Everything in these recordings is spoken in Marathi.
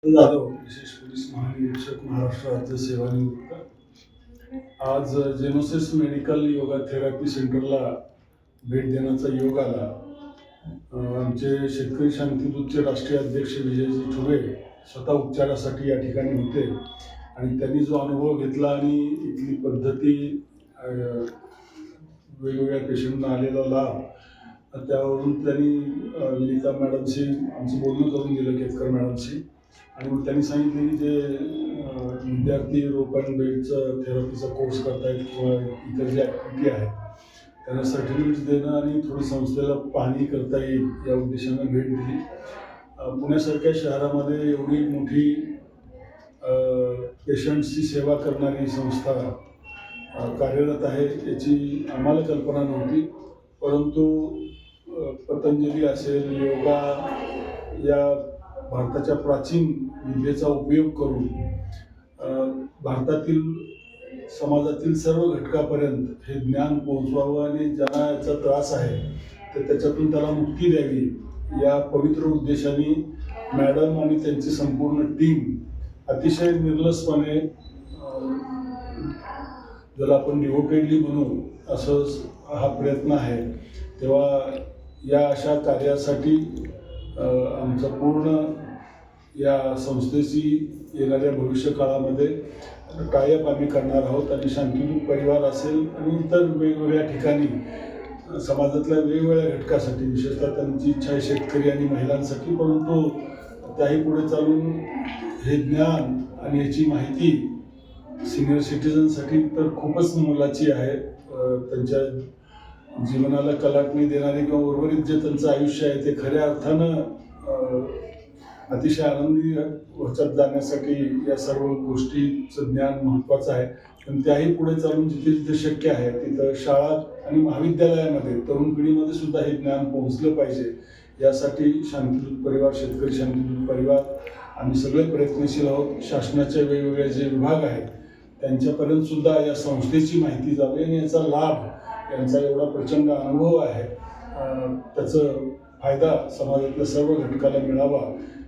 जाधव, विशेष पोलीस महानिरीक्षक, महाराष्ट्र राज्य सेवानिवृत्त. आज जेनोसिस मेडिकल योगा थेरपी सेंटरला भेट देण्याचा योग आला. आमचे शेतकरी शांतिदूतचे राष्ट्रीय अध्यक्ष विजयजी ठुबे स्वतः उपचारासाठी या ठिकाणी होते आणि त्यांनी जो अनुभव घेतला आणि इथली पद्धती, वेगवेगळ्या पेशंटना आलेला लाभ, त्यावरून त्यांनी विनीता मॅडमशी आमचं बोलणं करून दिलं, केतकर मॅडमशी. आणि मग त्यांनी सांगितले की जे विद्यार्थी रोप अँड बेडचं थेरपीचा कोर्स करतायत किंवा इतर जे ॲक्टिव्हिटी आहे त्यांना सर्टिफिकेट्स देणं आणि थोडी संस्थेला पाहणी करता येईल या उद्देशानं भेट दिली. पुण्यासारख्या शहरामध्ये एवढी मोठी पेशंट्सची सेवा करणारी संस्था कार्यरत आहे याची आम्हाला कल्पना नव्हती. परंतु पतंजली असेल, योगा या भारताच्या प्राचीन विद्येचा उपयोग करून भारतातील समाजातील सर्व घटकापर्यंत हे ज्ञान पोहोचवावं आणि ज्यांना याचा त्रास आहे तर त्याच्यातून त्याला मुक्ती द्यावी या पवित्र उद्देशाने मॅडम आणि त्यांची संपूर्ण टीम अतिशय निर्लसपणे, ज्याला आपण डिव्होटेडली म्हणू असं हा प्रयत्न आहे. तेव्हा या अशा कार्यासाठी आमचा पूर्ण या संस्थेशी येणाऱ्या भविष्य काळामध्ये टायअप आम्ही करणार आहोत आणि शांतिदूत परिवार असेल आणि इतर वेगवेगळ्या ठिकाणी समाजातल्या वेगवेगळ्या घटकासाठी, विशेषतः त्यांची इच्छा आहे शेतकरी आणि महिलांसाठी, परंतु त्याही पुढे चालून हे ज्ञान आणि याची माहिती सिनियर सिटीजनसाठी तर खूपच मोलाची आहे. त्यांच्या जीवनाला कलाटणी देणारे किंवा उर्वरित जे त्यांचं आयुष्य आहे ते खऱ्या अर्थानं अतिशय आनंदी ह्याच्यात जाण्यासाठी या सर्व गोष्टीचं ज्ञान महत्त्वाचं आहे. पण त्याही पुढे चालून जिथे जिथे शक्य आहे तिथं शाळा आणि महाविद्यालयामध्ये तरुण पिढीमध्ये सुद्धा हे ज्ञान पोहोचलं पाहिजे. यासाठी शांतिदूत परिवार, शेतकरी शांतिदूत परिवार आम्ही सगळे प्रयत्नशील आहोत. शासनाचे वेगवेगळे जे विभाग आहेत त्यांच्यापर्यंत सुद्धा या संस्थेची माहिती जावी आणि याचा लाभ, यांचा एवढा प्रचंड अनुभव आहे, त्याचं फायदा समाजातल्या सर्व घटकाला मिळावा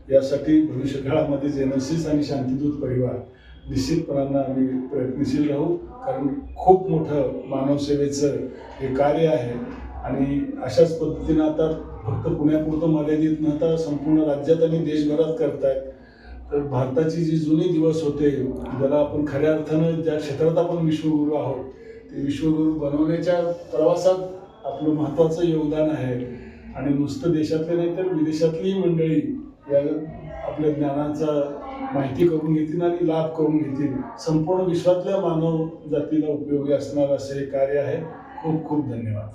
यासाठी भविष्यकाळामध्ये जेनोसिस आणि शांतिदूत परिवार निश्चितपणानं आम्ही प्रयत्नशील राहू. कारण खूप मोठं मानवसेवेचं हे कार्य आहे आणि अशाच पद्धतीनं आता फक्त पुण्यापुरतं मर्यादित न होता संपूर्ण राज्यात आणि देशभरात करतायत. तर भारताची जी जुनी दिवस होते, ज्याला आपण खऱ्या अर्थानं ज्या क्षेत्रात आपण विश्वगुरू आहोत ते विश्वगुरू बनवण्याच्या प्रवासात आपलं महत्त्वाचं योगदान आहे. आणि नुसतं देशातले नाही तर विदेशातलीही मंडळी या आपल्या ज्ञानाचा माहिती करून घेतील आणि लाभ करून घेतील. संपूर्ण विश्वातल्या मानव जातीला उपयोगी असणार असे हे कार्य आहे. खूप खूप धन्यवाद.